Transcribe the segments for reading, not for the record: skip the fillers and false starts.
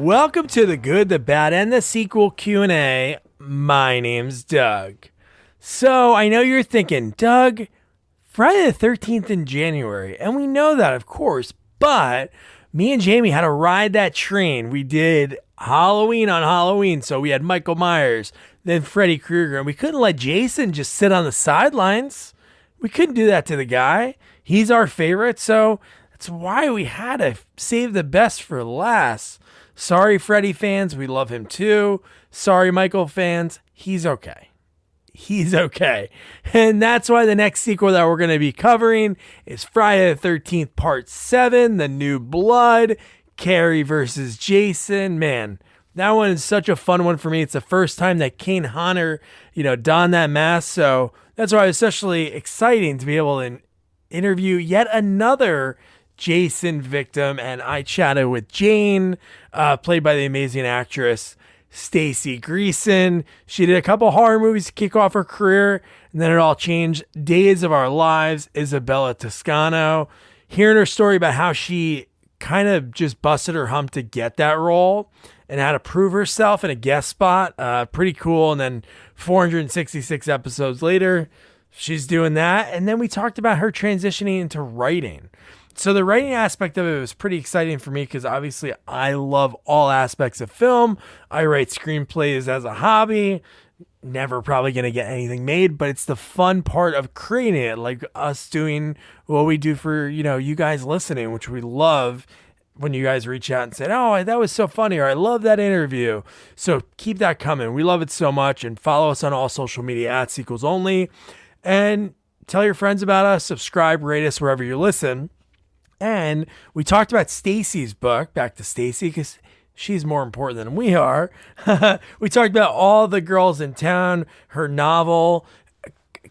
Welcome to the Good, the Bad, and the Sequel Q&A. My name's Doug. So I know you're thinking, Doug, Friday the 13th in January, and we know that, of course, but me and Jamie had to ride that train. We did Halloween on Halloween, so we had Michael Myers, then Freddy Krueger, and we couldn't let Jason just sit on the sidelines. We couldn't do that to the guy. He's our favorite, so that's why we had to save the best for last. Sorry, Freddy fans, we love him too. Sorry, Michael fans, he's okay. He's okay. And that's why the next sequel that we're going to be covering is Friday the 13th Part 7, The New Blood, Carrie versus Jason. Man, that one is such a fun one for me. It's the first time that Kane Hodder, donned that mask. So that's why it's especially exciting to be able to interview yet another Jason victim. And I chatted with Jane, played by the amazing actress Staci Greason. She did a couple horror movies to kick off her career, and then it all changed. Days of Our Lives, Isabella Toscano. Hearing her story about how she kind of just busted her hump to get that role and how to prove herself in a guest spot. Pretty cool. And then 466 episodes later, she's doing that. And then we talked about her transitioning into writing. So the writing aspect of it was pretty exciting for me because obviously I love all aspects of film. I write screenplays as a hobby. Never probably going to get anything made, but it's the fun part of creating it, like us doing what we do for, you guys listening, which we love when you guys reach out and say, oh, that was so funny, or I love that interview. So keep that coming. We love it so much, and follow us on all social media at Sequels Only, and tell your friends about us, subscribe, rate us wherever you listen. And we talked about Staci's book, back to Staci, because she's more important than we are. We talked about All the Girls in Town, her novel,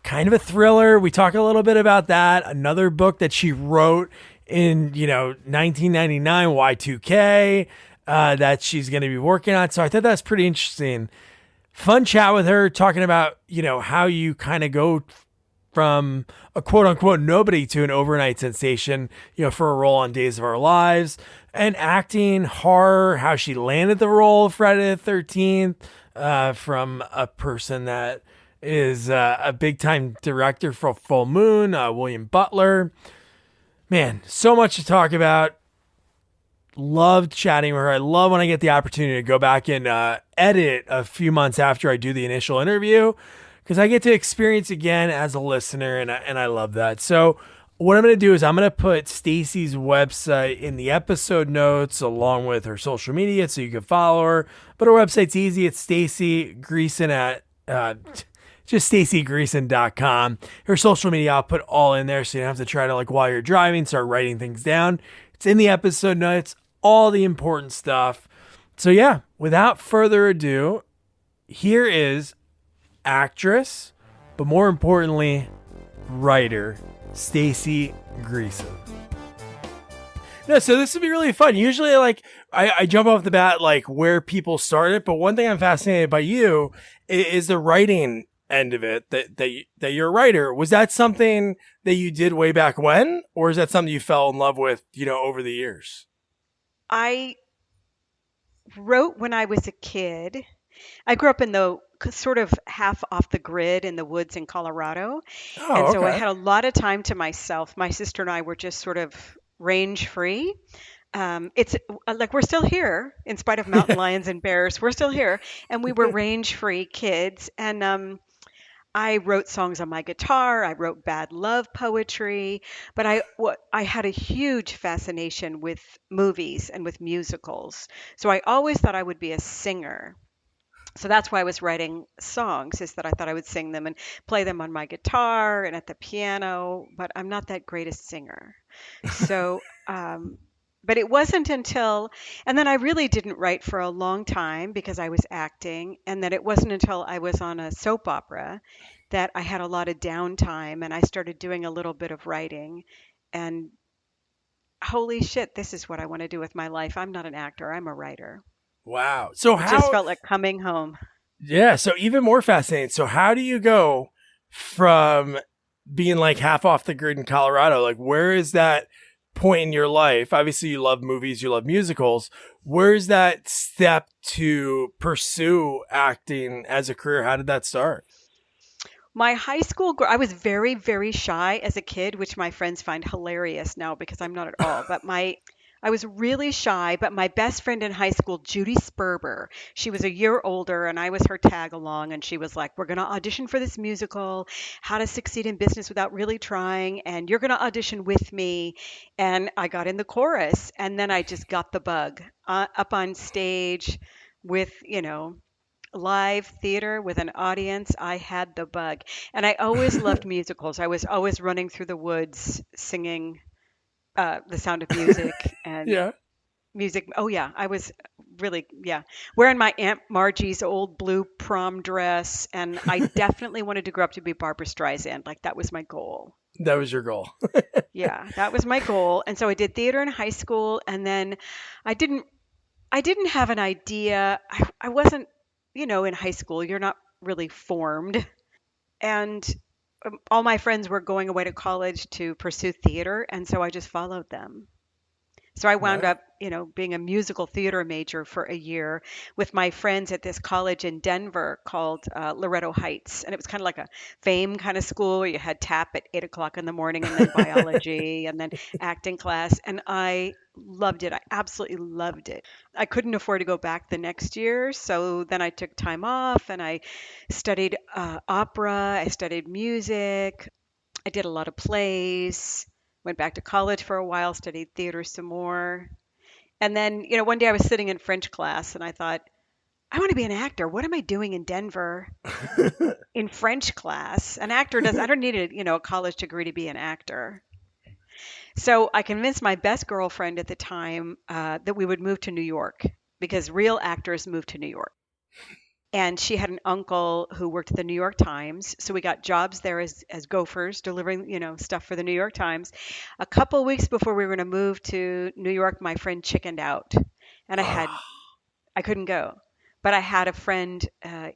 kind of a thriller. We talked a little bit about that. Another book that she wrote in, 1999, Y2K, that she's going to be working on. So I thought that's pretty interesting. Fun chat with her, talking about, how you kind of go from a quote unquote nobody to an overnight sensation, for a role on Days of Our Lives, and acting, horror, how she landed the role of Friday the 13th, from a person that is a big time director for Full Moon, William Butler. Man, so much to talk about. Loved chatting with her. I love when I get the opportunity to go back and edit a few months after I do the initial interview, because I get to experience again as a listener, and I love that. So what I'm going to do is I'm going to put Staci's website in the episode notes along with her social media so you can follow her. But her website's easy. It's Staci Greason at just stacigreason.com. Her social media I'll put all in there so you don't have to try to, while you're driving, start writing things down. It's in the episode notes, all the important stuff. So yeah, without further ado, here is actress, but more importantly, writer, Staci Greason. No, so this would be really fun. Usually, I jump off the bat, where people started, but one thing I'm fascinated by you is the writing end of it, that you're a writer. Was that something that you did way back when, or is that something you fell in love with, over the years? I wrote when I was a kid. I grew up in the sort of half off the grid in the woods in Colorado. Oh, and so I okay. had a lot of time to myself. My sister and I were just sort of range free. It's we're still here in spite of mountain lions and bears. We're still here. And we were range free kids. And I wrote songs on my guitar. I wrote bad love poetry. But I had a huge fascination with movies and with musicals. So I always thought I would be a singer. So that's why I was writing songs, is that I thought I would sing them and play them on my guitar and at the piano, but I'm not that great a singer. So, but it wasn't until, and then I really didn't write for a long time because I was acting, and then it wasn't until I was on a soap opera that I had a lot of downtime and I started doing a little bit of writing, and holy shit, this is what I want to do with my life. I'm not an actor, I'm a writer. Wow. So It just felt like coming home. Yeah, so even more fascinating. So how do you go from being half off the grid in Colorado? Where is that point in your life, obviously you love movies, you love musicals. Where's that step to pursue acting as a career? How did that start? My high school, I was very, very shy as a kid, which my friends find hilarious now because I'm not at all. I was really shy, but my best friend in high school, Judy Sperber, she was a year older and I was her tag along. And she was like, we're going to audition for this musical, How to Succeed in Business Without Really Trying. And you're going to audition with me. And I got in the chorus. And then I just got the bug up on stage with, live theater with an audience. I had the bug. And I always loved musicals. I was always running through the woods singing The Sound of Music and Yeah. music. Oh, yeah. I was really, yeah, wearing my Aunt Margie's old blue prom dress. And I definitely wanted to grow up to be Barbara Streisand. Like, that was my goal. That was your goal. Yeah, that was my goal. And so I did theater in high school. And then I didn't I didn't have an idea. I wasn't, in high school, you're not really formed. And all my friends were going away to college to pursue theater. And so I just followed them. So I wound Nice. up, being a musical theater major for a year with my friends at this college in Denver called Loretto Heights. And it was kind of like a fame kind of school where you had tap at 8 o'clock in the morning and then biology and then acting class. And I loved it. I absolutely loved it. I couldn't afford to go back the next year. So then I took time off and I studied opera, I studied music, I did a lot of plays, went back to college for a while, studied theater some more. And then, one day I was sitting in French class and I thought, I want to be an actor. What am I doing in Denver in French class? An actor does, I don't need a college degree to be an actor. So I convinced my best girlfriend at the time that we would move to New York because real actors move to New York. And she had an uncle who worked at the New York Times, so we got jobs there as gophers delivering stuff for the New York Times. A couple weeks before we were going to move to New York, my friend chickened out and I couldn't go, but I had a friend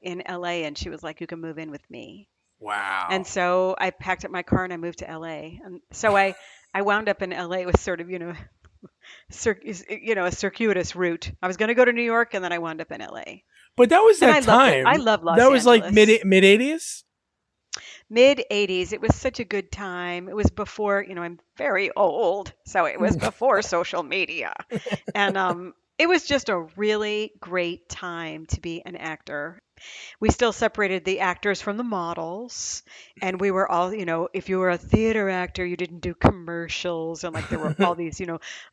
in LA and she was like, you can move in with me. And Wow. so I packed up my car and I moved to LA, and so I wound up in LA with sort of a circuitous route. I was going to go to New York and then I wound up in LA. But that was And that I loved it. I time. love Los That was like Angeles. mid 80s. Mid 80s. It was such a good time. It was before, I'm very old, so it was before social media. And it was just a really great time to be an actor. We still separated the actors from the models, and we were all, if you were a theater actor, you didn't do commercials, and like there were all these,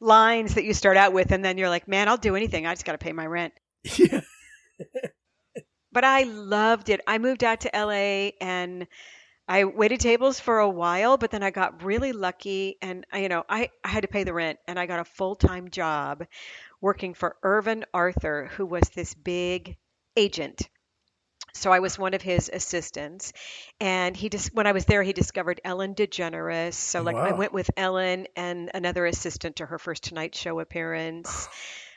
lines that you start out with, and then you're like, man, I'll do anything. I just got to pay my rent. Yeah. But I loved it. I moved out to LA and I waited tables for a while, but then I got really lucky and I had to pay the rent and I got a full-time job working for Irvin Arthur, who was this big agent. So I was one of his assistants, and he just when I was there, he discovered Ellen DeGeneres. So like I Wow. went with Ellen and another assistant to her first Tonight Show appearance.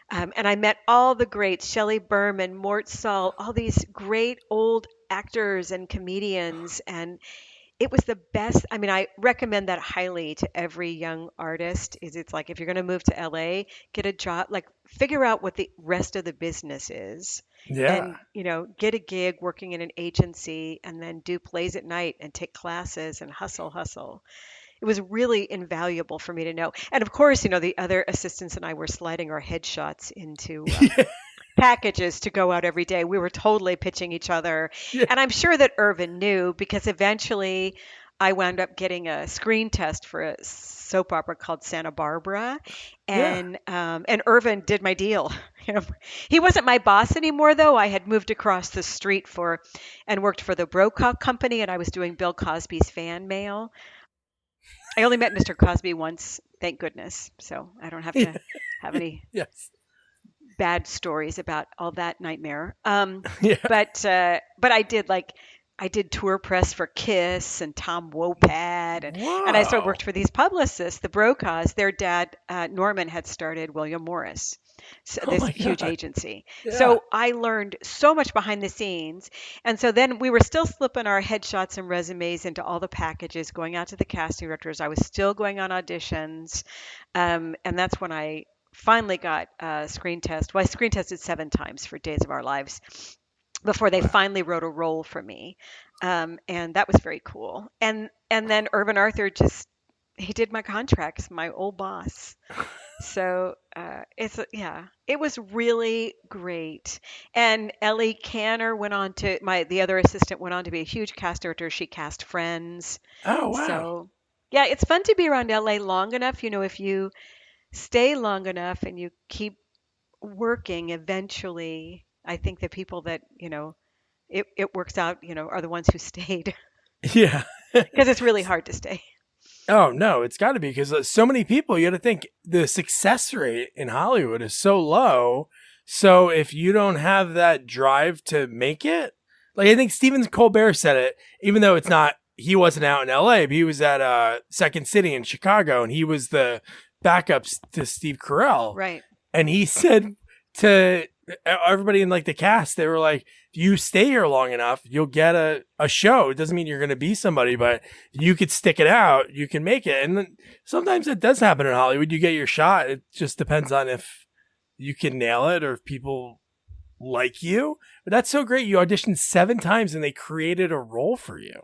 And I met all the greats, Shelley Berman, Mort Saul, all these great old actors and comedians. And it was the best. I mean, I recommend that highly to every young artist. Is it's like if you're going to move to LA, get a job, like figure out what the rest of the business is. Yeah. And, get a gig working in an agency and then do plays at night and take classes and hustle, hustle. It was really invaluable for me to know. And of course, the other assistants and I were sliding our headshots into packages to go out every day. We were totally pitching each other. Yeah. And I'm sure that Irvin knew because eventually I wound up getting a screen test for a soap opera called Santa Barbara. Yeah. And Irvin did my deal. You know, he wasn't my boss anymore though. I had moved across the street for and worked for the Brokaw Company and I was doing Bill Cosby's fan mail. I only met Mr. Cosby once, thank goodness. So I don't have Yeah. to have any Yes. bad stories about all that nightmare. Yeah. But I did tour press for Kiss and Tom Wopat, and I sort of Wow. worked for these publicists, the Brokaws. Their dad Norman had started William Morris, So Oh this my huge God. agency. Yeah. So I learned so much behind the scenes. And so then we were still slipping our headshots and resumes into all the packages, going out to the casting directors. I was still going on auditions. And that's when I finally got a screen test. Well, I screen tested 7 times for Days of Our Lives before they Wow. finally wrote a role for me. And that was very cool. And then Irvin Arthur just he did my contracts, my old boss. So yeah, it was really great. And Ellie Canner went on to the other assistant went on to be a huge cast director. She cast Friends. Oh, wow. So yeah, it's fun to be around LA long enough. If you stay long enough and you keep working, eventually, I think the people that it works out. Are the ones who stayed Yeah. because it's really hard to stay. Oh no, it's got to be because so many people. You got to think the success rate in Hollywood is so low. So if you don't have that drive to make it, like I think Stephen Colbert said it, even though it's not, he wasn't out in L.A., but he was at Second City in Chicago, and he was the backup to Steve Carell, Right. and he said to everybody in like the cast, they were like, if you stay here long enough, you'll get a show. It doesn't mean you're going to be somebody, but you could stick it out, you can make it. And then sometimes it does happen in Hollywood. You get your shot. It just depends on if you can nail it or if people like you. But that's so great. You auditioned 7 times and they created a role for you.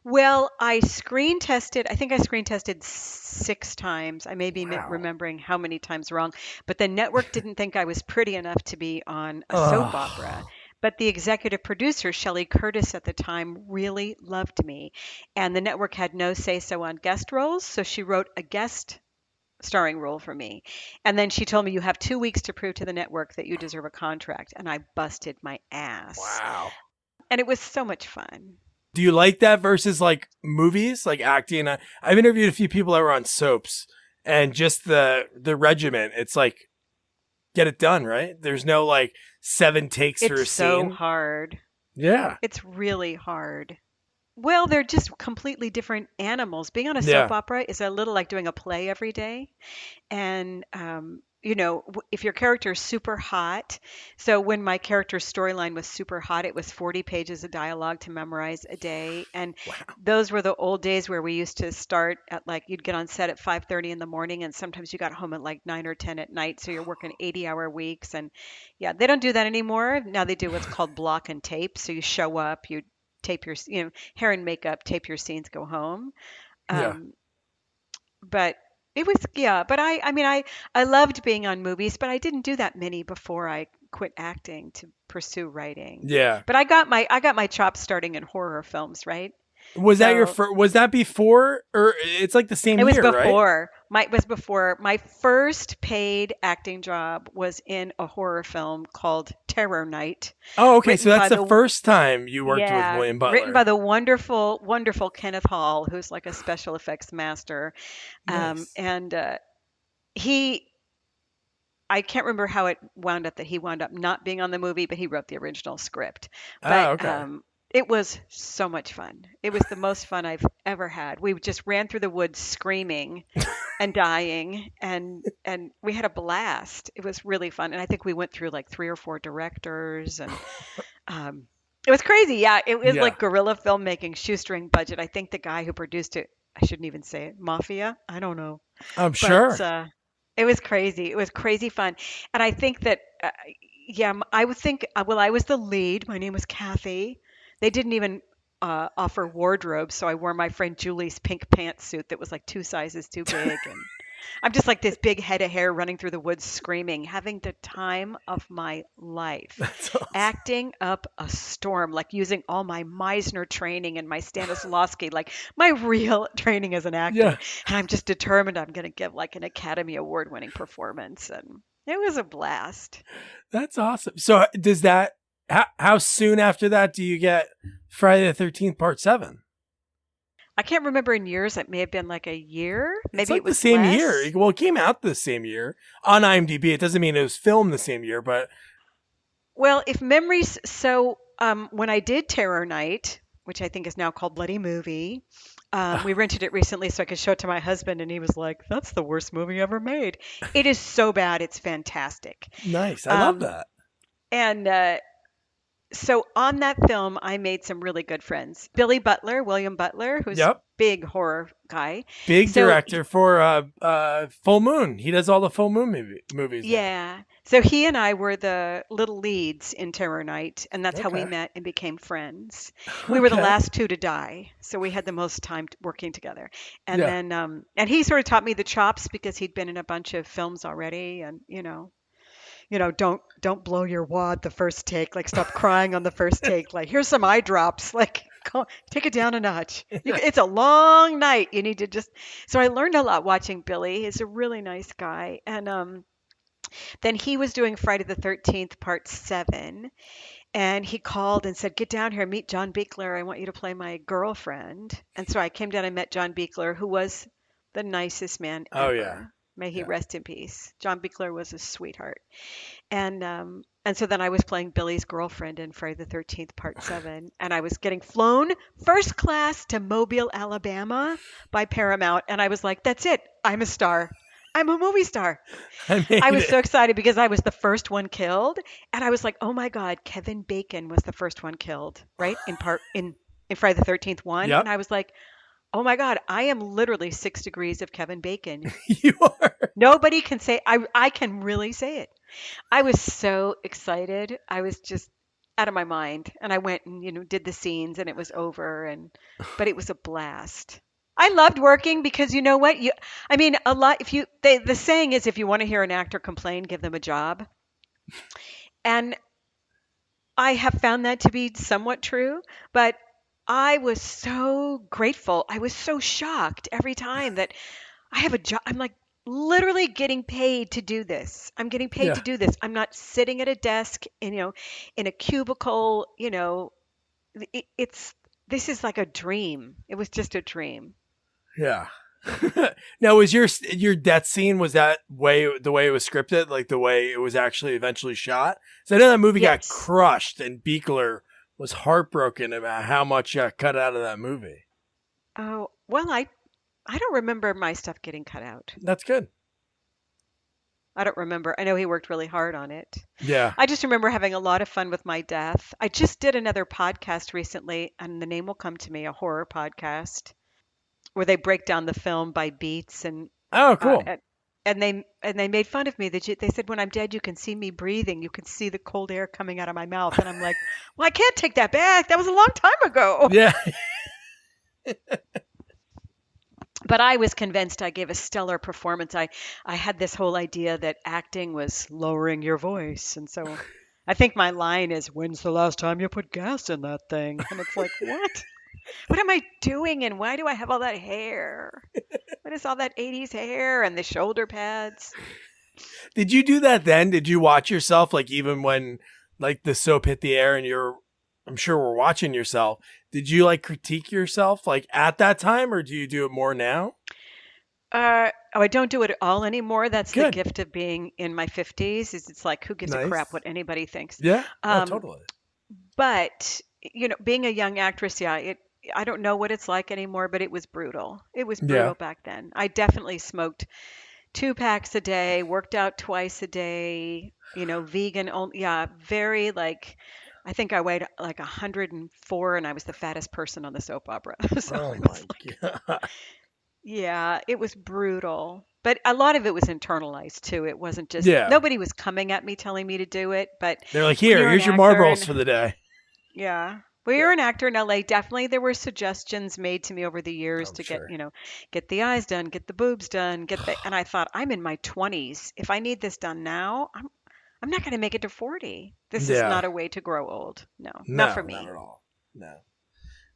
Well, I screen tested. I think I screen tested 6 times. I may be Wow. remembering how many times wrong, but the network didn't think I was pretty enough to be on a soap opera. Oh, But the executive producer, Shelley Curtis, at the time, really loved me. And the network had no say so on guest roles. So she wrote a guest starring role for me. And then she told me, you have 2 weeks to prove to the network that you deserve a contract. And I busted my ass. wow. And it was so much fun. Do you like that versus like movies, like acting? I've interviewed a few people that were on soaps, and just the regiment. It's like get it done, right? There's no like 7 takes for It's a so scene. hard. Yeah, It's really hard. Well, they're just completely different animals. Being on a soap yeah, opera is a little like doing a play every day. And if your character is super hot, so when my character's storyline was super hot, it was 40 pages of dialogue to memorize a day. And wow, those were the old days where we used to start at like you'd get on set at 5:30 in the morning, and sometimes you got home at like 9 or 10 at night, so you're working 80-hour weeks. And yeah, they don't do that anymore. Now they do what's called block and tape. So you show up, you tape your hair and makeup, tape your scenes, go home. yeah, um, but it was, yeah, but I loved being on movies, but I didn't do that many before I quit acting to pursue writing. yeah. But I got my chops starting in horror films, right? Was that your So first? Was that before, or it's like the same it was year, right? before my first paid acting job was in a horror film called Terror Night, Oh, okay. So written that's by the the first time you worked with yeah, William written by Butler. the wonderful, wonderful Kenneth Hall, who's like a special effects master. Nice. And he I can't remember how it wound up that he wound up not being on the movie, but he wrote the original script. But Oh, okay. it was so much fun. It was the most fun I've ever had. We just ran through the woods screaming and dying, and we had a blast. It was really fun, and I think we went through like 3 or 4 directors, and um, it was crazy. Yeah, it was Yeah, like guerrilla filmmaking, shoestring budget. I think the guy who produced it, I shouldn't even say it, Mafia. I don't know, I'm but sure. it was crazy. It was crazy fun. And I think that, yeah, I would think, well, I was the lead. My name was Kathy. They didn't even offer wardrobes, so I wore my friend Julie's pink pantsuit that was like 2 sizes too big. And I'm just like this big head of hair running through the woods screaming, having the time of my life, That's awesome. acting up a storm, like using all my Meisner training and my Stanislavski, like my real training as an actor. Yeah, And I'm just determined I'm going to give like an Academy Award winning performance. And it was a blast. that's awesome. So does that? How soon after that do you get Friday the 13th Part 7? I can't remember in years. It may have been like a year. It's Maybe it like the was same year. less. Well, it came out the same year on IMDb. It doesn't mean it was filmed the same year, but Well, if memories, so when I did Terror Night, which I think is now called Bloody Movie. We rented it recently so I could show it to my husband, and he was like, "That's the worst movie ever made." It is so bad, it's fantastic. Nice. I love Um, that. and So on that film, I made some really good friends. Billy Butler, William Butler, who's Yep. big horror guy. Big So director for Full Moon. He does all the Full Moon movies now. yeah, so he and I were the little leads in Terror Night, and that's how we Okay. met and became friends. We were the Okay. last two to die, so we had the most time working together. And Yeah. then, and he sort of taught me the chops because he'd been in a bunch of films already, and don't blow your wad the first take, like stop crying on the first take, like here's some eye drops, like take it down a notch. It's a long night. You need to just. So I learned a lot watching Billy. He's a really nice guy, and then he was doing Friday the 13th, Part 7, and he called and said, "Get down here, meet John Beekler. I want you to play my girlfriend." And so I came down and met John Beekler, who was the nicest man Oh yeah. ever. May he Yeah. rest in peace. John Beekler was a sweetheart. And so then I was playing Billy's girlfriend in Friday the 13th, Part 7, and I was getting flown first class to Mobile, Alabama by Paramount, and I was like, "That's it. I'm a star. I'm a movie star." I I made was so it. excited because I was the first one killed, and I was like, "Oh my God, Kevin Bacon was the first one killed, right? In Friday the 13th one." And Yep. I was like, "Oh my God, I am literally 6 degrees of Kevin Bacon." You are. Nobody can say I can really say it. I was so excited. I was just out of my mind. And I went and, did the scenes and it was over but it was a blast. I loved working because you know what? I mean, a lot if you the saying is if you want to hear an actor complain, give them a job. And I have found that to be somewhat true, but I was so grateful. I was so shocked every time that I have a job. I'm like literally getting paid to do this. I'm getting paid to Yeah. do this. I'm not sitting at a desk, in a cubicle. It's this is like a dream. It was just a dream. Yeah. Now, was your death scene, was that the way it was scripted, like the way it was actually eventually shot? So I know that movie got Yes. crushed, and Beekler was heartbroken about how much got cut out of that movie. Oh, well, I don't remember my stuff getting cut out. That's good. I don't remember. I know he worked really hard on it. Yeah. I just remember having a lot of fun with my death. I just did another podcast recently, and the name will come to me, a horror podcast, where they break down the film by beats Oh, uh, cool. and they made fun of me they said when I'm dead you can see me breathing, you can see the cold air coming out of my mouth, and I'm like, well, I can't take that back. That was a long time ago. Yeah. But I was convinced I gave a stellar performance. I had this whole idea that acting was lowering your voice, and so I think my line is, "When's the last time you put gas in that thing?" And it's like, what? What am I doing? And why do I have all that hair? What is all that 80s hair and the shoulder pads? Did you do that then? Did you watch yourself, like, even when, like, the soap hit the air and I'm sure we're watching yourself. Did you, like, critique yourself, like, at that time, or do you do it more now? Oh, I don't do it at all anymore. That's the Good. gift of being in my 50s. Is it's like, who gives a crap Nice. what anybody thinks? Yeah. Oh, Um, totally. but being a young actress, yeah, I don't know what it's like anymore, but it was brutal. It was Yeah. brutal back then. I definitely smoked 2 packs a day, worked out twice a day, vegan only. Yeah, very like, I think I weighed like 104 and I was the fattest person on the soap opera. So Oh, it my was like, God. yeah, it was brutal. But a lot of it was internalized too. It wasn't just, Yeah. nobody was coming at me telling me to do it. But They're like, when you're an here's your actor Marlboros and for the day. yeah. Well, Yeah. you're an actor in LA. Definitely, there were suggestions made to me over the years I'm to get, sure. get the eyes done, get the boobs done, and I thought, I'm in my 20s. If I need this done now, I'm not going to make it to 40. This is Yeah. not a way to grow old. No, not for No, not me. at all. No.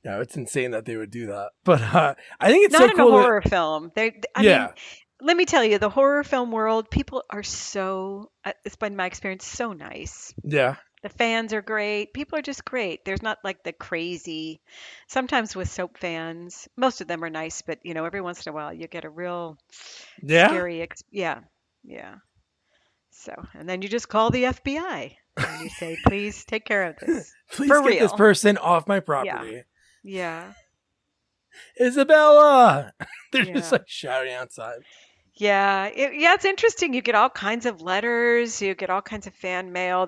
No, it's insane that they would do that. But I think it's so Not in a cool that, horror film. I mean, yeah. let me tell you, the horror film world, people are so, it's been my experience, so nice. Yeah. The fans are great. People are just great. There's not like the crazy. Sometimes with soap fans, most of them are nice, but every once in a while you get a real Yeah. scary. Yeah, yeah. So, and then you just call the FBI and you say, please take care of this Please for get this real. person off my Yeah, property. Yeah. Isabella. They're just Yeah. like shouting outside. Yeah, yeah, it's interesting. You get all kinds of letters, you get all kinds of fan mail.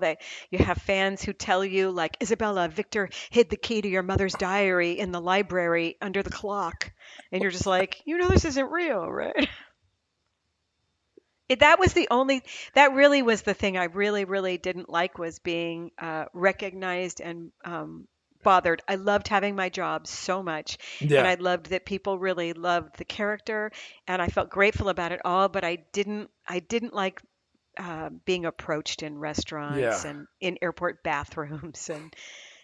You have fans who tell you, like, Isabella, Victor hid the key to your mother's diary in the library under the clock. And you're just like, this isn't real, right? That was the only, that really was the thing I really, really didn't like was being recognized and bothered. I loved having my job so much, and Yeah. I loved that people really loved the character, and I felt grateful about it all. But I didn't like being approached in restaurants Yeah. and in airport bathrooms and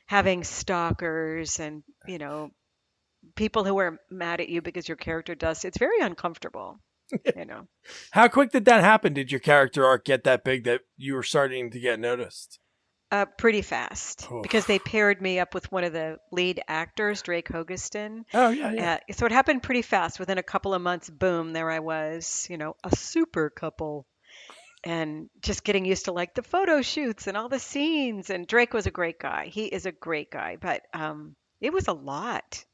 having stalkers and people who are mad at you because your character does. It's very uncomfortable, you know. How quick did that happen? Did your character arc get that big that you were starting to get noticed? Pretty fast because they Oof. paired me up with one of the lead actors, Drake Hogiston. Oh yeah, yeah, So it happened pretty fast. Within a couple of months, boom, there I was, a super couple, and just getting used to like the photo shoots and all the scenes. And Drake was a great guy. He is a great guy, but it was a lot.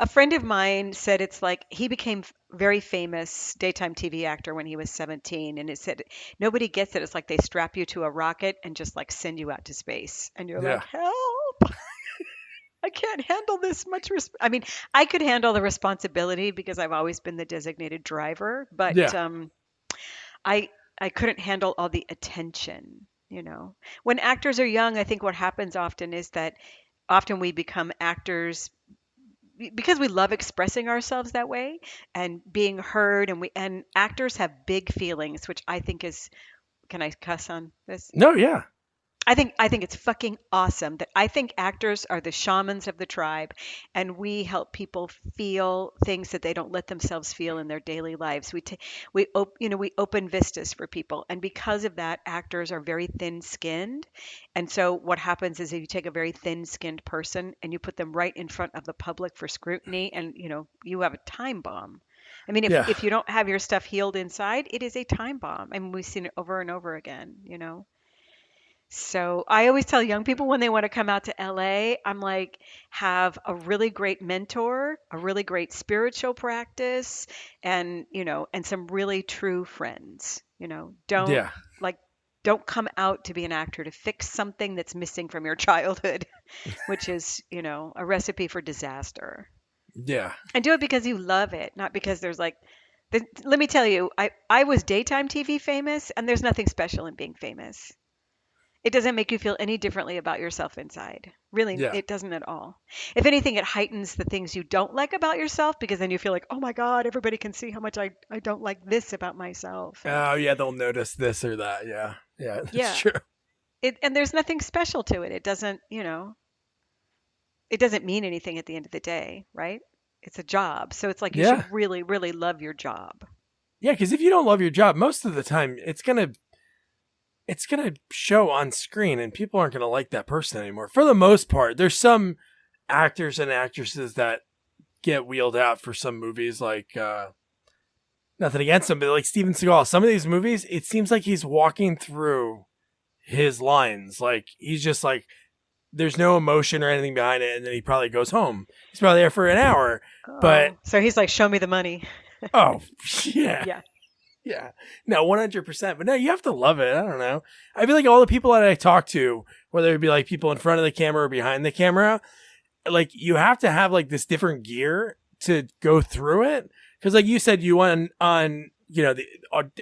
A friend of mine said it's like he became very famous daytime TV actor when he was 17, and it said nobody gets it. It's like they strap you to a rocket and just like send you out to space, and you're yeah, like, help! I can't handle this much. I mean, I could handle the responsibility because I've always been the designated driver, but yeah, I I couldn't handle all the attention. When actors are young, I think what happens often is that often we become actors because we love expressing ourselves that way and being heard, and actors have big feelings, which I think is, can I cuss on this? no, yeah, I think it's fucking awesome that I think actors are the shamans of the tribe, and we help people feel things that they don't let themselves feel in their daily lives. We open vistas for people, and because of that, actors are very thin-skinned. And so what happens is if you take a very thin-skinned person and you put them right in front of the public for scrutiny, and you have a time bomb. I mean, if yeah. if you don't have your stuff healed inside, it is a time bomb. I mean, we've seen it over and over again. So I always tell young people when they want to come out to LA, I'm like, have a really great mentor, a really great spiritual practice, and some really true friends. Don't Yeah. like don't come out to be an actor to fix something that's missing from your childhood, which is, a recipe for disaster. Yeah. And do it because you love it, not because there's like let me tell you, I was daytime TV famous, and there's nothing special in being famous. It doesn't make you feel any differently about yourself inside. Really, Yeah. it doesn't at all. If anything, it heightens the things you don't like about yourself because then you feel like, oh my God, everybody can see how much I don't like this about myself. And Oh yeah, they'll notice this or that. Yeah. Yeah, that's yeah, true. and there's nothing special to it. It doesn't mean anything at the end of the day, right? It's a job. So it's like you Yeah. should really, really love your job. Yeah, because if you don't love your job, most of the time it's gonna show on screen, and people aren't gonna like that person anymore. For the most part, there's some actors and actresses that get wheeled out for some movies, like nothing against them, but like Steven Seagal. Some of these movies, it seems like he's walking through his lines, like he's just like there's no emotion or anything behind it, and then he probably goes home. He's probably there for an hour, but Oh, so he's like, show me the money. oh yeah. Yeah. Yeah, no, 100%. But no, you have to love it. I don't know. I feel like all the people that I talk to, whether it be like people in front of the camera or behind the camera, like you have to have like this different gear to go through it. Because like you said, you went on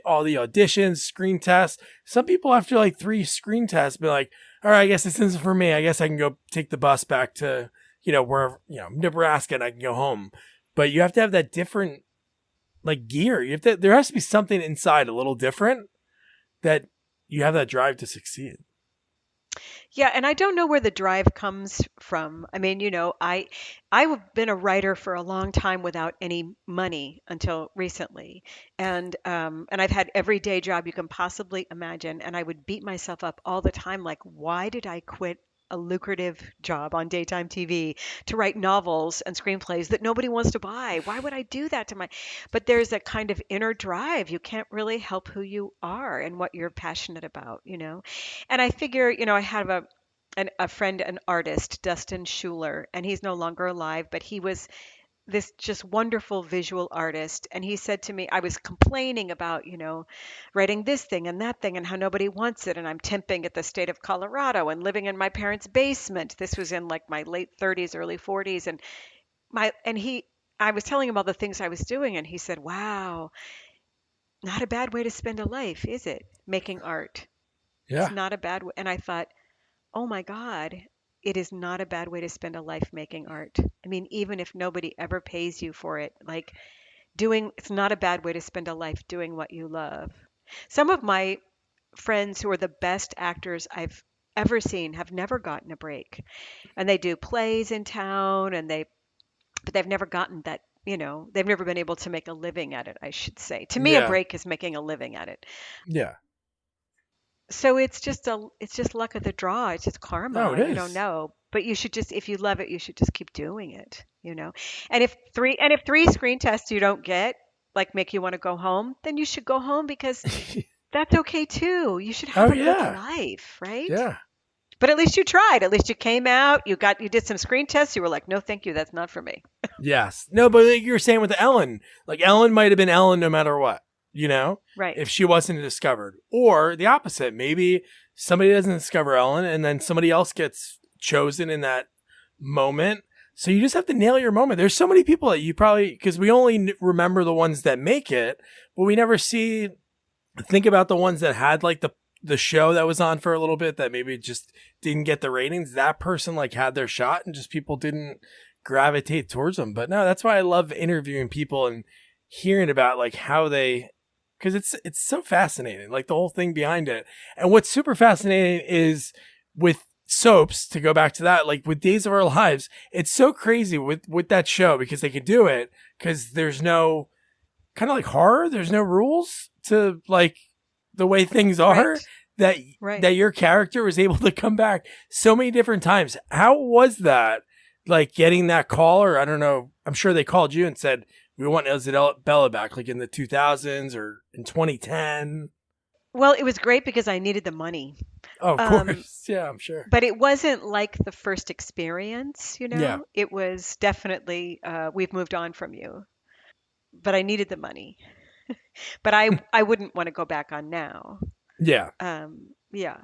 all the auditions, screen tests. Some people after like 3 screen tests be like, all right, I guess this isn't for me. I guess I can go take the bus back to wherever Nebraska, and I can go home. But you have to have that different like gear. There has to be something inside a little different that you have that drive to succeed. Yeah, and I don't know where the drive comes from. I mean, I've been a writer for a long time without any money until recently, and I've had every day job you can possibly imagine, and I would beat myself up all the time, like, why did I quit a lucrative job on daytime TV to write novels and screenplays that nobody wants to buy? Why would I do that to my? But there's a kind of inner drive. You can't really help who you are and what you're passionate about. And I figure, I have a a friend, an artist, Dustin Schuler, and he's no longer alive, but he was this just wonderful visual artist. And he said to me, I was complaining about, writing this thing and that thing and how nobody wants it. And I'm temping at the state of Colorado and living in my parents' basement. This was in like my late 30s, early 40s. I was telling him all the things I was doing. And he said, wow, not a bad way to spend a life, is it? Making art. It's Yeah. not a bad way. And I thought, oh my God, it is not a bad way to spend a life making art. I mean, even if nobody ever pays you for it, like it's not a bad way to spend a life doing what you love. Some of my friends who are the best actors I've ever seen have never gotten a break. And they do plays in town but they've never gotten that, they've never been able to make a living at it, I should say. To me, a Yeah. break is making a living at it. Yeah. So it's just luck of the draw. It's just No, it karma. You don't is. know. But you should just, if you love it, you should just keep doing it. And if three screen tests you don't get, like make you want to go home, then you should go home because that's okay too. You should Oh have a good yeah. life, right? Yeah. But at least you tried. At least you came out, you did some screen tests, you were like, "No, thank you. That's not for me." Yes. No, but like you were saying with Ellen, like Ellen might have been Ellen no matter what, Right. if she wasn't discovered. Or the opposite. Maybe somebody doesn't discover Ellen and then somebody else gets chosen in that moment. So you just have to nail your moment. There's so many people that you probably, because we only remember the ones that make it, but we never think about the ones that had like the show that was on for a little bit that maybe just didn't get the ratings. That person like had their shot and just people didn't gravitate towards them. But no, that's why I love interviewing people and hearing about like how they, because it's so fascinating, like the whole thing behind it. And what's super fascinating is with soaps, to go back to that, like with Days of Our Lives, it's so crazy with that show because they could do it because there's no kind of like horror, there's no rules to like the way things are, Right. that Right. that your character was able to come back so many different times. How was that, like getting that call? Or I don't know, I'm sure they called you and said we want Isabella back, like in the 2000s or in 2010. Well, it was great because I needed the money. Oh, of Um, course. Yeah, I'm sure. but it wasn't like the first Yeah. experience. It was definitely, we've moved on from you. But I needed the money. But I wouldn't want to go back on now. Yeah. Yeah.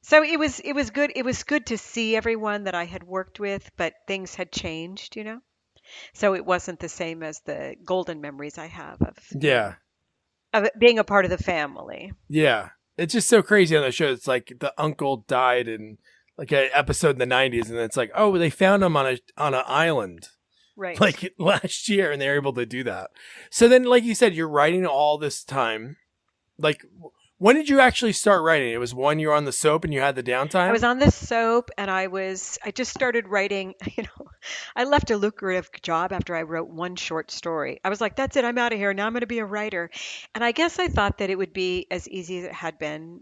So it was good. It was good to see everyone that I had worked with, but things had changed. So it wasn't the same as the golden memories I have Yeah. of it being a part of the family. Yeah. It's just so crazy on the show. It's like the uncle died in like an episode in the 90s, and it's like, oh, they found him on an island Right. like last year, and they're able to do that. So then, like you said, you're writing all this time. Like, when did you actually start writing? It was when you were on the soap and you had the I downtime? was on the soap and I just started writing, I left a lucrative job after I wrote one short story. I was like, that's it, I'm out of here. Now I'm going to be a writer. And I guess I thought that it would be as easy as it had been,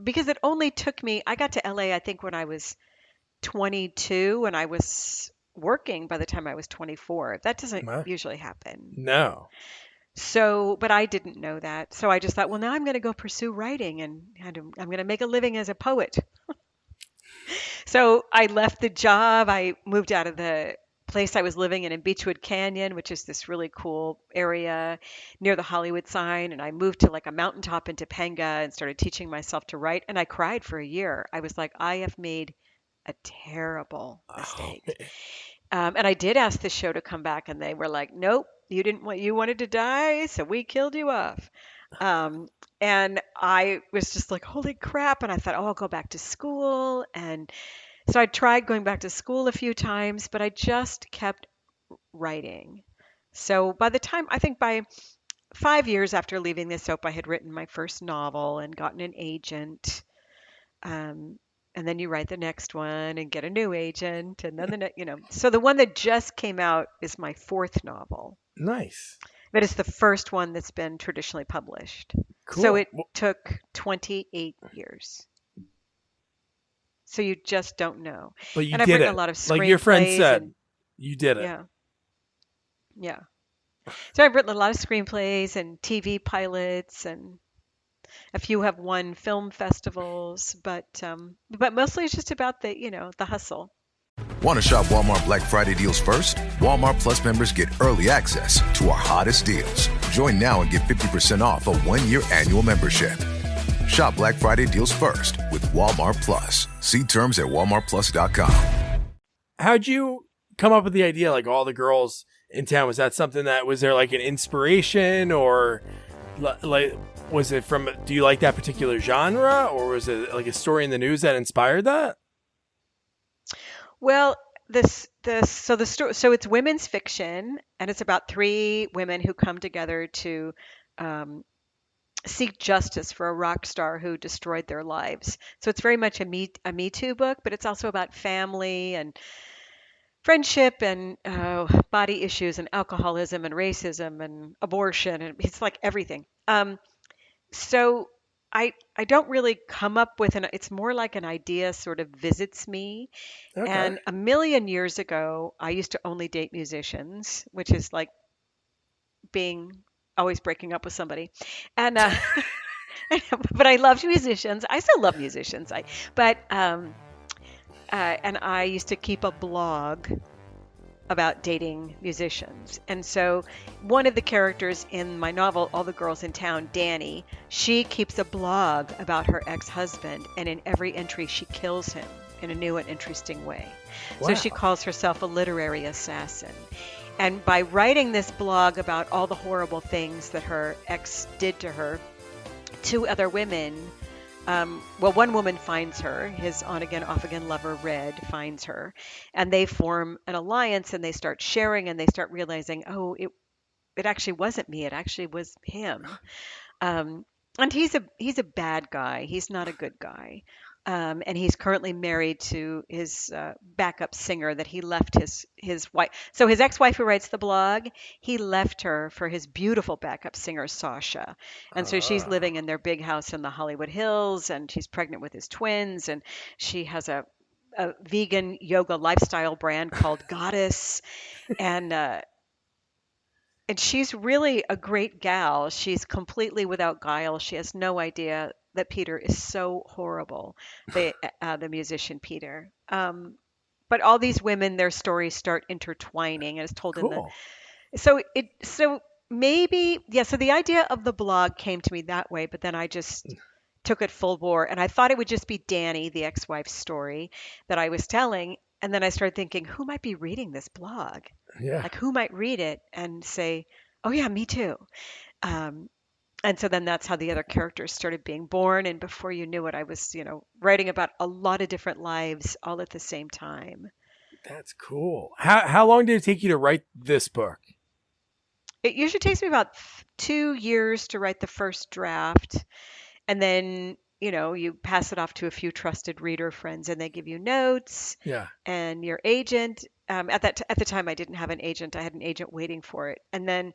because it only took me, I got to LA, I think, when I was 22, and I was working by the time I was 24. That doesn't Huh? usually happen. No. So, but I didn't know that. So I just thought, well, now I'm going to go pursue writing and I'm going to make a living as a poet. So I left the job. I moved out of the place I was living in Beechwood Canyon, which is this really cool area near the Hollywood sign. And I moved to like a mountaintop in Topanga and started teaching myself to write. And I cried for a year. I was like, I have made a terrible Oh, mistake. And I did ask the show to come back, and they were like, "Nope, you wanted to die, so we killed you off." Um, and I was just like, "Holy crap!" And I thought, "Oh, I'll go back to school." And so I tried going back to school a few times, but I just kept writing. So I think by 5 years after leaving the soap, I had written my first novel and gotten an agent. Um, and then you write the next one and get a new agent, and then So the one that just came out is my fourth novel, nice. but it's the first one that's been traditionally published. So Cool. it took 28 years. So you just don't know. But you And I've did written a it. lot of Like your friend screenplays said, and you did it. yeah, yeah. So I've written a lot of screenplays and TV pilots, and A few have won film festivals, but mostly it's just about the, the hustle. Want to shop Walmart Black Friday deals first? Walmart Plus members get early access to our hottest deals. Join now and get 50% off a 1-year annual membership. Shop Black Friday deals first with Walmart Plus. See terms at walmartplus.com. How'd you come up with the idea, like all the girls in town? Was that something that was there like an inspiration, or like was it from? Do you like that particular genre, or was it like a story in the news that inspired that? Well, so it's women's fiction, and it's about three women who come together to um, seek justice for a rock star who destroyed their lives. So it's very much a Me Too book, but it's also about family and friendship and body issues and alcoholism and racism and abortion, and it's like everything. So I don't really come up with an. It's more like an idea sort of visits me. Okay. And a million years ago, I used to only date musicians, which is like being always breaking up with somebody. And but I loved musicians. I still love musicians. And I used to keep a blog about dating musicians. And so one of the characters in my novel, All the Girls in Town, Danny, she keeps a blog about her ex-husband, and in every entry she kills him in a new and interesting way. So she Wow. calls herself a literary assassin. And by writing this blog about all the horrible things that her ex did to her, two other women, well, one woman finds her, his on again, off again lover, Red, finds her, and they form an alliance and they start sharing and they start realizing, oh, it actually wasn't me, it actually was him. Um, and he's a bad guy. He's not a good guy. And he's currently married to his backup singer that he left his wife. So his ex-wife who writes the blog, he left her for his beautiful backup singer Sasha. And so she's Ah, living in their big house in the Hollywood Hills, and she's pregnant with his twins, and she has a vegan yoga lifestyle brand called Goddess, and she's really a great gal. She's completely without guile. She has no idea that Peter is so horrible, the musician Peter. But all these women, their stories start intertwining, and it's told in the cool. so maybe yeah. So the idea of the blog came to me that way, but then I just took it full bore, and I thought it would just be Danny, the ex-wife's story that I was telling, and then I started thinking, who might be reading this blog? Yeah, Like, who might read it and say, "Oh yeah, me too." Um, and so then that's how the other characters started being born. And before you knew it, I was, writing about a lot of different lives all at the same time. that's cool. How long did it take you to write this book? It usually takes me about 2 years to write the first draft, and then you pass it off to a few trusted reader friends, and they give you notes. Yeah. And your agent, at the time, I didn't have an agent. I had an agent waiting for it, and then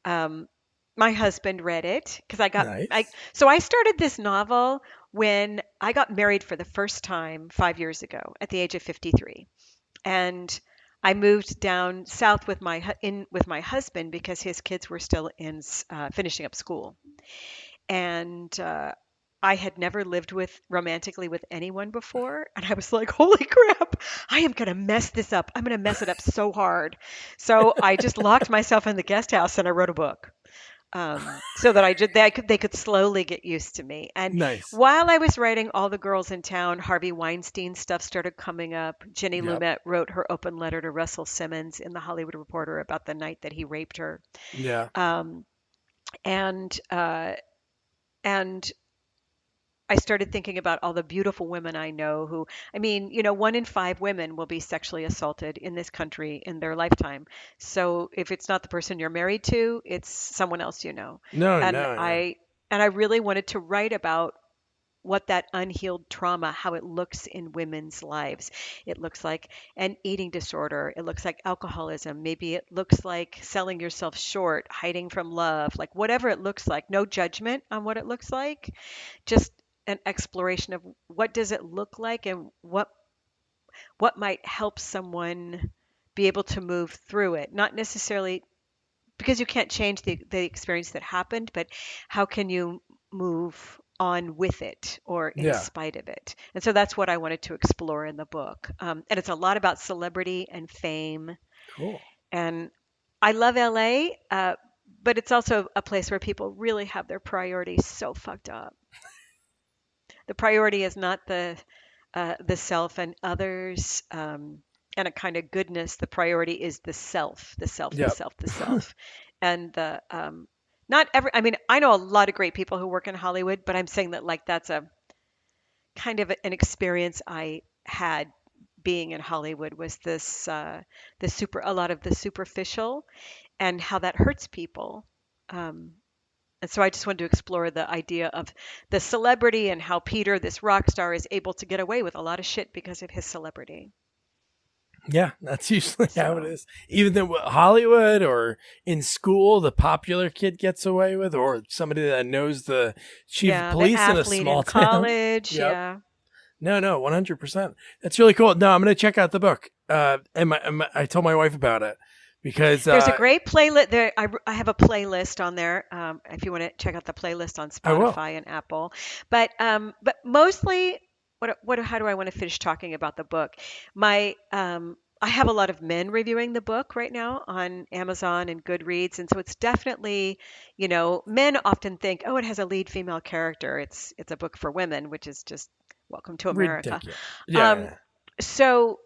Um, my husband read it because Nice. so I started this novel when I got married for the first time 5 years ago at the age of 53. And I moved down south with my husband because his kids were still finishing up school. And I had never lived with romantically with anyone before. And I was like, holy crap, I am going to mess this up. I'm going to mess it up so hard. So I just locked myself in the guest house and I wrote a book, so that they could slowly get used to me. And Nice. while I was writing All the Girls in Town, Harvey Weinstein stuff started coming up. Jenny Yep. Lumet wrote her open letter to Russell Simmons in the Hollywood Reporter about the night that he raped her. Yeah. Um, and and I started thinking about all the beautiful women I know who, I mean, 1 in 5 women will be sexually assaulted in this country in their lifetime. So if it's not the person you're married to, it's someone else you know. No, And no, no. I really wanted to write about what that unhealed trauma, how it looks in women's lives. It looks like an eating disorder. It looks like alcoholism. Maybe it looks like selling yourself short, hiding from love, like whatever it looks like. No judgment on what it looks like, just an exploration of what does it look like and what might help someone be able to move through it. Not necessarily because you can't change the experience that happened, but how can you move on with it or in Yeah. spite of it. And so that's what I wanted to explore in the book. And it's a lot about celebrity and fame. Cool. And I love LA, but it's also a place where people really have their priorities so fucked up. The priority is not the self and others, and a kind of goodness. The priority is the self, the self, the Yep. self, the self, and the not every. I mean, I know a lot of great people who work in Hollywood, but I'm saying that like that's a kind of an experience I had being in Hollywood was this the super a lot of the superficial and how that hurts people. Um, and so I just wanted to explore the idea of the celebrity and how Peter, this rock star, is able to get away with a lot of shit because of his celebrity. Yeah, that's usually how it So, is. Even in Hollywood or in school, the popular kid gets away with, or somebody that knows the chief of yeah, the police in a athlete small in town. college, Yep. yeah. No, 100%. That's really cool. No, I'm going to check out the book. I told my wife about it because, There's a great playlist there. I have a playlist on there. If you want to check out the playlist on I will. Spotify and Apple, but mostly, how do I want to finish talking about the book? My I have a lot of men reviewing the book right now on Amazon and Goodreads, and so it's definitely, men often think, oh, it has a lead female character. It's a book for women, which is just welcome to America. Ridiculous. Um, Yeah. so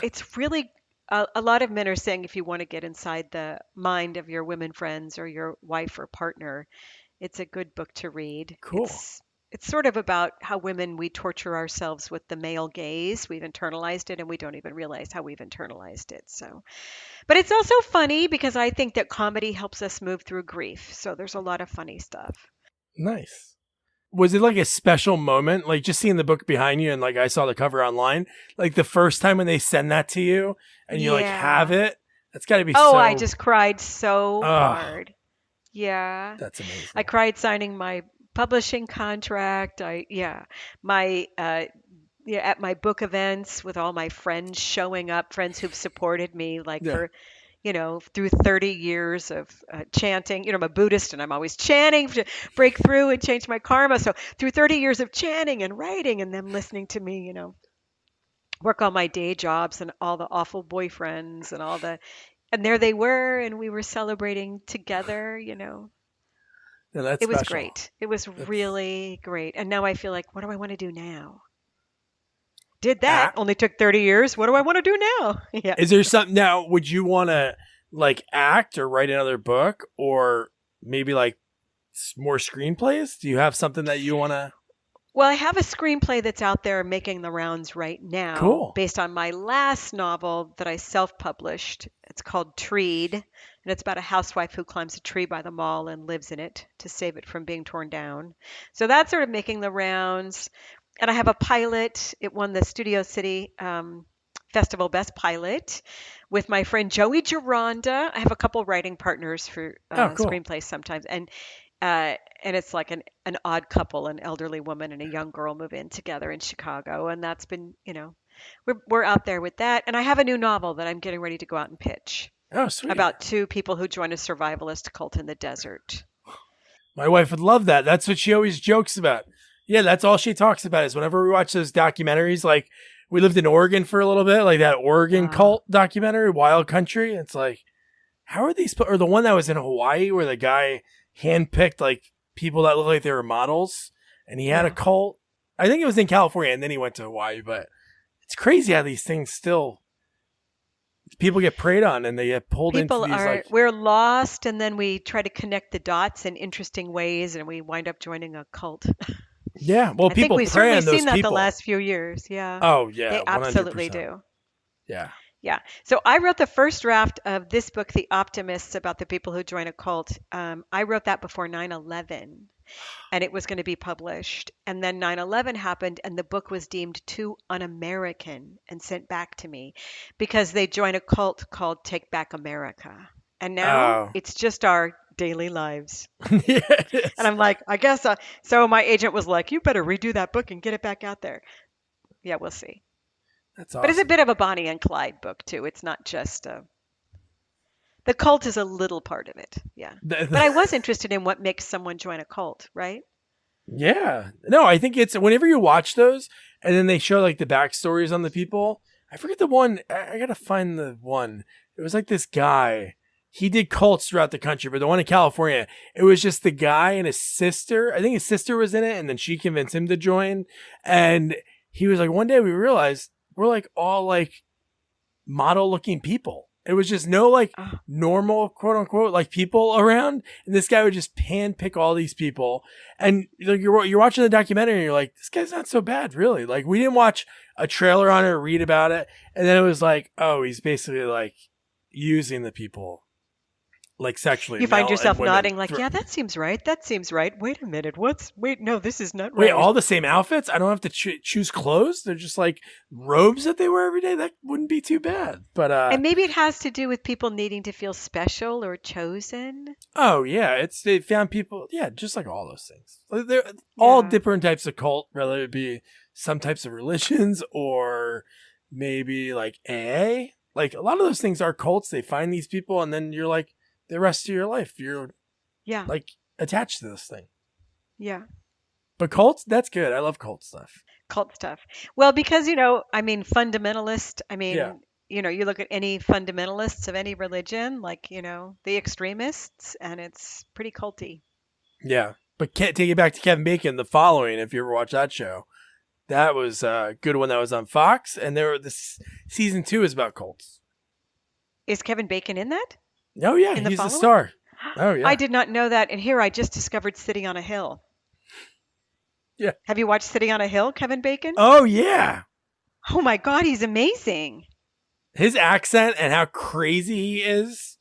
it's really a lot of men are saying if you want to get inside the mind of your women friends or your wife or partner, it's a good book to read. Cool. It's sort of about how women we torture ourselves with the male gaze. We've internalized it and we don't even realize how we've internalized it. So, but it's also funny because I think that comedy helps us move through grief. So there's a lot of funny stuff. Nice. Was it like a special moment? Like just seeing the book behind you and like I saw the cover online, like the first time when they send that to you and you like have Yeah. it, that's got to be Oh, so. I just cried so Ugh, hard. Yeah. that's I amazing. cried signing my publishing contract. My at my book events with all my friends showing up, friends who've supported me like Yeah. for through 30 years of chanting. I'm a Buddhist and I'm always chanting to break through and change my karma. So through 30 years of chanting and writing and them listening to me, work on my day jobs and all the awful boyfriends and and there they were and we were celebrating together. Yeah, that's It was special. great. It was That's really great. And now I feel like, what do I want to do now? Did that. act. Only took 30 years. What do I want to do now? Yeah. Is there something now? Would you want to like act or write another book or maybe like more screenplays? Do you have something that you want to? Well, I have a screenplay that's out there making the rounds right now Cool. based on my last novel that I self-published. It's called Treed, and it's about a housewife who climbs a tree by the mall and lives in it to save it from being torn down. So that's sort of making the rounds. And I have a pilot. It won the Studio City Festival Best Pilot with my friend Joey Geronda. I have a couple writing partners for Oh, cool. screenplays sometimes, and it's like an odd couple, an elderly woman and a young girl move in together in Chicago, and that's been, we're out there with that. And I have a new novel that I'm getting ready to go out and pitch Oh, sweet. about two people who join a survivalist cult in the desert. My wife would love that. That's what she always jokes about. Yeah, that's all she talks about is whenever we watch those documentaries, like we lived in Oregon for a little bit, like that Oregon Uh, cult documentary, Wild Country. It's like, how are these, or the one that was in Hawaii where the guy handpicked like people that look like they were models and he had a yeah. cult. I think it was in California and then he went to Hawaii, but it's crazy how these things still, people get preyed on and they get pulled into People these are, like, we're lost, and then we try to connect the dots in interesting ways, and we wind up joining a cult. yeah, well, I think people we've prey certainly on those seen that the people. last few years. Yeah, Oh, yeah, they absolutely 100%. do. Yeah. Yeah. So I wrote the first draft of this book, The Optimists, about the people who join a cult. I wrote that before 9/11, and it was going to be published. And then 9/11 happened, and the book was deemed too un-American and sent back to me because they joined a cult called Take Back America. And now Oh. it's just our daily lives. Yeah, it is. And I'm like, I guess. So my agent was like, you better redo that book and get it back out there. Yeah, we'll see. That's But it's a awesome. bit of a Bonnie and Clyde book, too. It's not just the cult is a little part of it. Yeah. But I was interested in what makes someone join a cult, right? Yeah. No, I think it's whenever you watch those and then they show like the backstories on the people. I forget the one. I got to find the one. It was like this guy. He did cults throughout the country, but the one in California, it was just the guy and his sister. I think his sister was in it, and then she convinced him to join. And he was like, one day we realized we're like all like model looking people. It was just no like normal quote unquote like people around, and this guy would just pan pick all these people. And like you're watching the documentary, and you're like, this guy's not so bad, really. Like we didn't watch a trailer on it or read about it, and then it was like, oh, he's basically like using the people like sexually. You find yourself nodding like, yeah, that seems right. That seems right. Wait a minute. No, this is not right. Wait, all the same outfits? I don't have to choose clothes? They're just like robes that they wear every day? That wouldn't be too bad. But and maybe it has to do with people needing to feel special or chosen. Oh, yeah. They found people, yeah, just like all those things. They're all different types of cult, whether it be some types of religions or maybe like AA. Like a lot of those things are cults. They find these people and then you're like, the rest of your life, you're like attached to this thing. Yeah. But cults, that's good. I love cult stuff. Cult stuff. Well, because, fundamentalist, you look at any fundamentalists of any religion, like, the extremists, and it's pretty culty. Yeah. But can't take it back to Kevin Bacon, The Following, if you ever watched that show. That was a good one that was on Fox. And this season 2 is about cults. Is Kevin Bacon in that? Oh, yeah, he's the star. Oh, yeah. I did not know that. And here I just discovered Sitting on a Hill. Yeah. Have you watched Sitting on a Hill, Kevin Bacon? Oh, yeah. Oh, my God, he's amazing. His accent and how crazy he is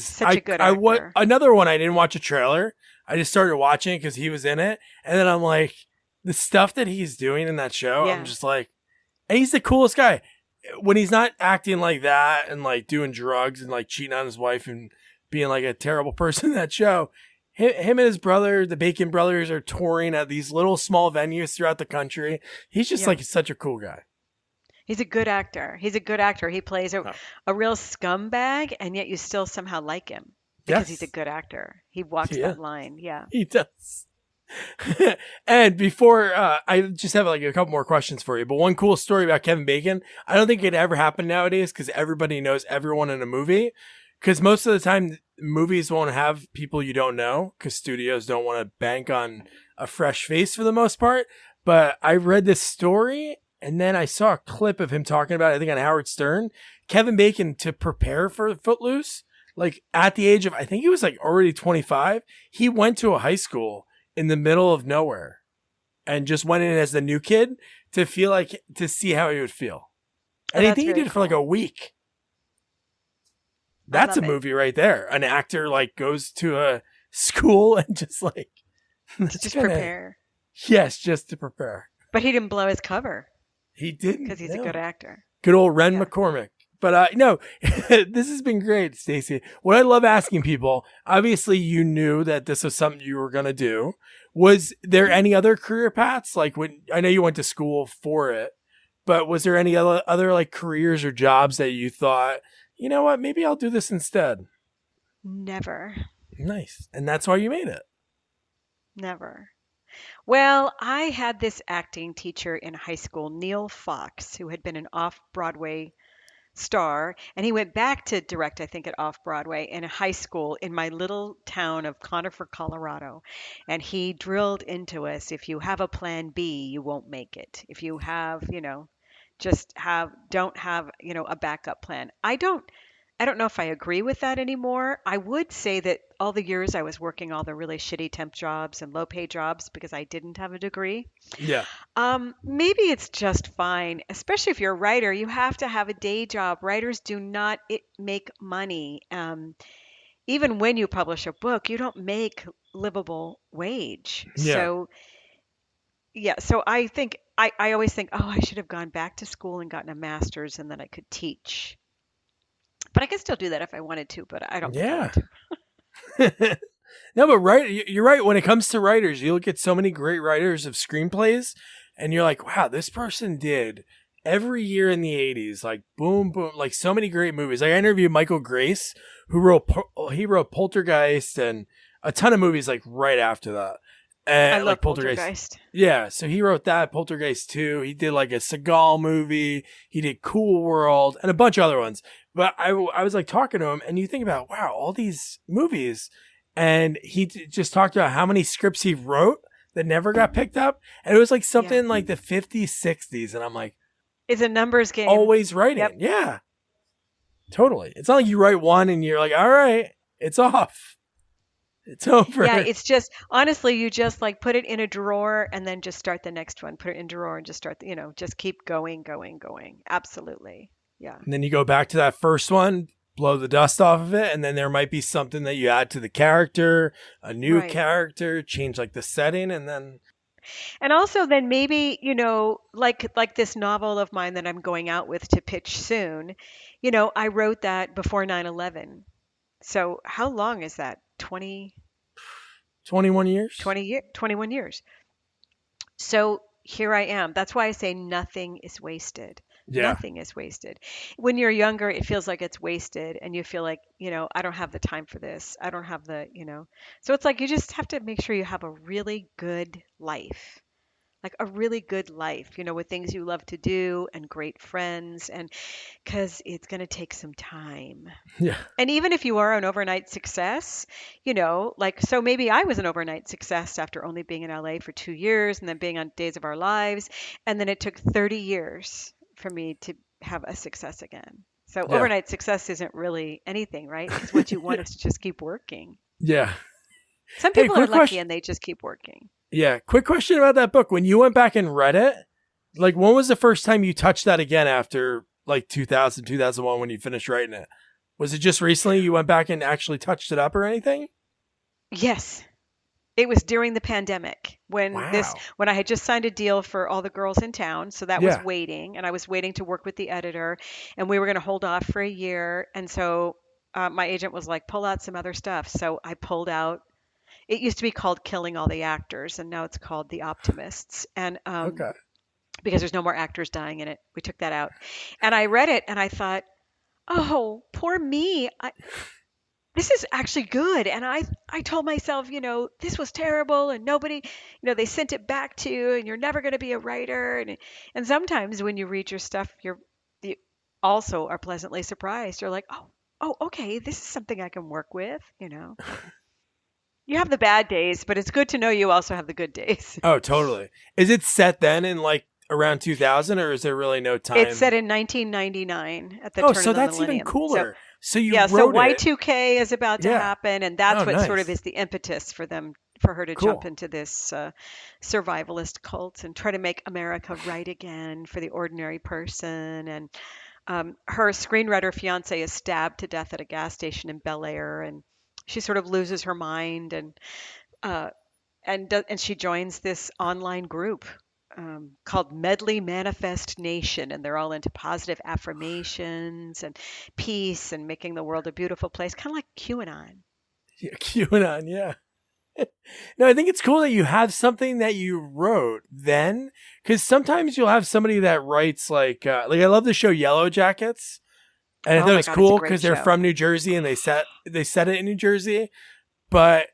such a good actor. Another one, I didn't watch a trailer. I just started watching it because he was in it. And then I'm like, the stuff that he's doing in that show, I'm just like, and he's the coolest guy. When he's not acting like that and like doing drugs and like cheating on his wife and being like a terrible person in that show, him and his brother, the Bacon brothers, are touring at these little small venues throughout the country. He's just like such a cool guy. He's a good actor. He plays a real scumbag, and yet you still somehow like him because he's a good actor. He walks that line. Yeah, he does. And before I just have like a couple more questions for you, but one cool story about Kevin Bacon, I don't think it ever happened nowadays because everybody knows everyone in a movie, because most of the time movies won't have people you don't know because studios don't want to bank on a fresh face for the most part. But I read this story and then I saw a clip of him talking about it, I think on Howard Stern. Kevin Bacon, to prepare for Footloose, like at the age of, I think he was like already 25, he went to a high school in the middle of nowhere and just went in as the new kid to see how he would feel. And I think he did it for like a week. That's a movie right there. An actor like goes to a school and just like prepare. Yes, just to prepare. But he didn't blow his cover. He didn't. Because he's a good actor. Good old Ren McCormick. But no, this has been great, Staci. What I love asking people, obviously you knew that this was something you were going to do. Was there any other career paths? Like I know you went to school for it, but was there any other like careers or jobs that you thought, you know what, maybe I'll do this instead? Never. Nice. And that's why you made it. Never. Well, I had this acting teacher in high school, Neil Fox, who had been an off-Broadway star, and he went back to direct, I think, at Off-Broadway in high school in my little town of Conifer, Colorado. And he drilled into us, if you have a plan B, you won't make it. If you have, don't have, a backup plan. I don't know if I agree with that anymore. I would say that all the years I was working all the really shitty temp jobs and low pay jobs because I didn't have a degree. Yeah. Maybe it's just fine, especially if you're a writer. You have to have a day job. Writers do not make money. Even when you publish a book, you don't make livable wage. Yeah. So I think I always think, oh, I should have gone back to school and gotten a master's and then I could teach. But I could still do that if I wanted to, but I don't think I want to. No, but you're right. When it comes to writers, you look at so many great writers of screenplays and you're like, wow, this person did every year in the 80s, like boom, boom, like so many great movies. Like I interviewed Michael Grace, who wrote Poltergeist and a ton of movies like right after that. I And love like Poltergeist. Poltergeist. Yeah, so he wrote that, Poltergeist 2. He did like a Seagal movie. He did Cool World and a bunch of other ones. But I was like talking to him, and you think about, wow, all these movies. And he just talked about how many scripts he wrote that never got picked up. And it was like something like the 50s, 60s. And I'm like, it's a numbers game. Always writing. Yep. Yeah, totally. It's not like you write one and you're like, all right, it's off. It's over. Yeah, it's just, honestly, you just like put it in a drawer and then just start the next one. Put it in a drawer and just start, just keep going. Absolutely. Yeah. And then you go back to that first one, blow the dust off of it, and then there might be something that you add to the character, a new character, change like the setting, and then... And also then maybe, like this novel of mine that I'm going out with to pitch soon, I wrote that before 9/11. So how long is that? 21 years? 21 years. So here I am. That's why I say nothing is wasted. Yeah. Nothing is wasted. When you're younger, it feels like it's wasted and you feel like, I don't have the time for this. I don't have So it's like you just have to make sure you have a really good life. Like a really good life, with things you love to do and great friends, and because it's going to take some time. Yeah. And even if you are an overnight success, so maybe I was an overnight success after only being in LA for 2 years and then being on Days of Our Lives. And then it took 30 years for me to have a success again. So overnight success isn't really anything, right? Because what you want is to just keep working. Yeah. Some people are lucky and they just keep working. Yeah. Quick question about that book. When you went back and read it, like when was the first time you touched that again after like 2000, 2001 when you finished writing it? Was it just recently you went back and actually touched it up or anything? Yes. It was during the pandemic when when I had just signed a deal for All the Girls in Town. So that was waiting, and I was waiting to work with the editor, and we were going to hold off for a year. And so my agent was like, pull out some other stuff. So I pulled out. It used to be called Killing All the Actors, and now it's called The Optimists. And because there's no more actors dying in it, we took that out. And I read it, and I thought, oh, poor me. This is actually good. And I told myself, this was terrible, and nobody, they sent it back to you, and you're never going to be a writer. And sometimes when you read your stuff, you also are pleasantly surprised. You're like, oh, okay, this is something I can work with, You have the bad days, but it's good to know you also have the good days. Oh, totally. Is it set then in like around 2000, or is there really no time? It's set in 1999 at the turn of the millennium. Oh, so that's even cooler. So so Y2K is about to happen, and that's what sort of is the impetus for her to jump into this survivalist cult and try to make America right again for the ordinary person. And her screenwriter fiance is stabbed to death at a gas station in Bel Air, and she sort of loses her mind, and she joins this online group called Medley Manifest Nation, and they're all into positive affirmations and peace and making the world a beautiful place, kind of like QAnon. Yeah, QAnon, yeah. No, I think it's cool that you have something that you wrote then, because sometimes you'll have somebody that writes like I love the show Yellow Jackets. And I thought it was cool because they're from New Jersey and they set it in New Jersey, but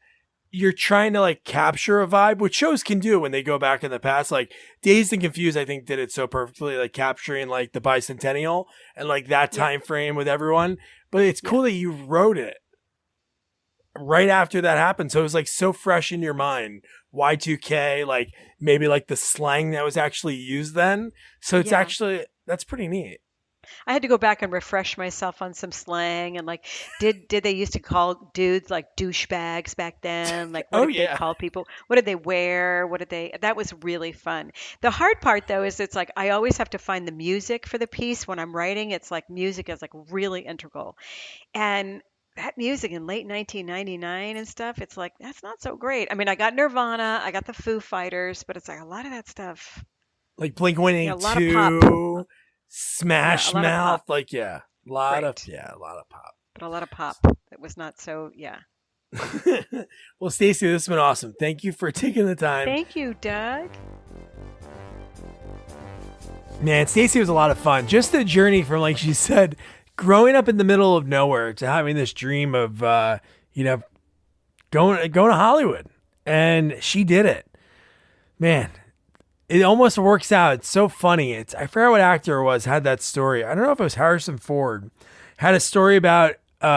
you're trying to like capture a vibe, which shows can do when they go back in the past. Like Dazed and Confused, I think did it so perfectly, like capturing like the bicentennial and like that time frame with everyone. But it's cool that you wrote it right after that happened. So it was like so fresh in your mind. Y2K, like maybe like the slang that was actually used then. So it's actually, that's pretty neat. I had to go back and refresh myself on some slang, and like, did they used to call dudes like douchebags back then? Like, what did they call people? What did they wear? That was really fun. The hard part though is it's like I always have to find the music for the piece when I'm writing. It's like music is like really integral, and that music in late 1999 and stuff, it's like that's not so great. I mean, I got Nirvana, I got the Foo Fighters, but it's like a lot of that stuff, like Blink-182. A lot of pop. Smash Mouth, like a lot of pop. But a lot of pop. It was not so, Well, Staci, this has been awesome. Thank you for taking the time. Thank you, Doug. Man, Staci was a lot of fun. Just the journey from, like she said, growing up in the middle of nowhere to having this dream of, going to Hollywood. And she did it. Man, it almost works out. It's so funny. I forgot what actor it was had that story. I don't know if it was Harrison Ford. Had a story about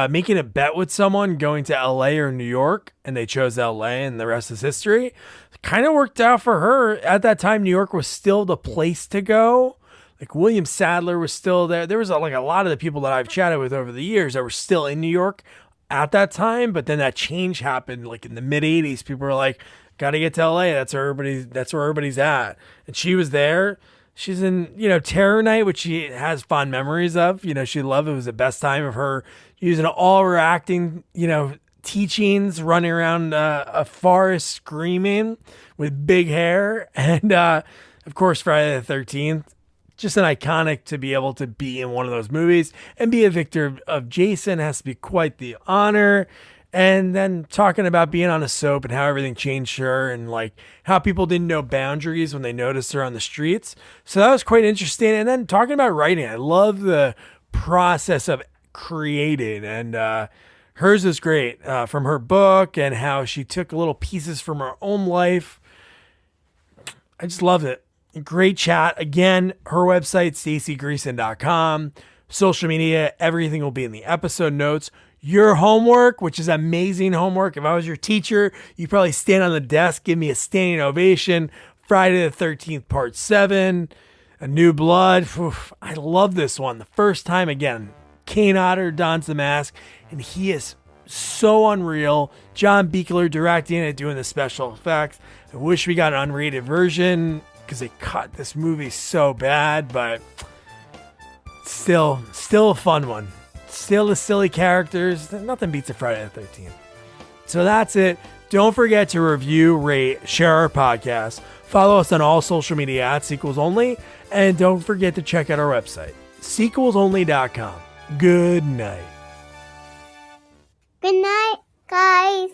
making a bet with someone going to LA or New York, and they chose LA, and the rest is history. Kind of worked out for her. At that time, New York was still the place to go. Like William Sadler was still there. There was like a lot of the people that I've chatted with over the years that were still in New York at that time. But then that change happened like in the mid 80s. People were like, got to get to LA. That's where everybody's at. And she was there. She's in, Terror Night, which she has fond memories of. She loved it. It was the best time of her using all her acting, teachings, running around a forest screaming with big hair. And of course, Friday the 13th. Just an iconic to be able to be in one of those movies and be a victor of Jason has to be quite the honor. And then talking about being on a soap and how everything changed her and like how people didn't know boundaries when they noticed her on the streets. So that was quite interesting. And then talking about writing, I love the process of creating, and hers is great from her book and how she took little pieces from her own life. I just loved it. Great chat. Again, her website, stacigreason.com. Social media, everything will be in the episode notes. Your homework, which is amazing homework. If I was your teacher, you'd probably stand on the desk, give me a standing ovation. Friday the 13th, part 7. A New Blood. Oof, I love this one. The first time, again, Kane Otter dons the mask, and he is so unreal. John Beekler directing it, doing the special effects. I wish we got an unrated version, because they cut this movie so bad, but still a fun one. Still the silly characters. Nothing beats a Friday the 13th. So that's it. Don't forget to review, rate, share our podcast. Follow us on all social media at Sequels Only. And don't forget to check out our website, sequelsonly.com. Good night. Good night, guys.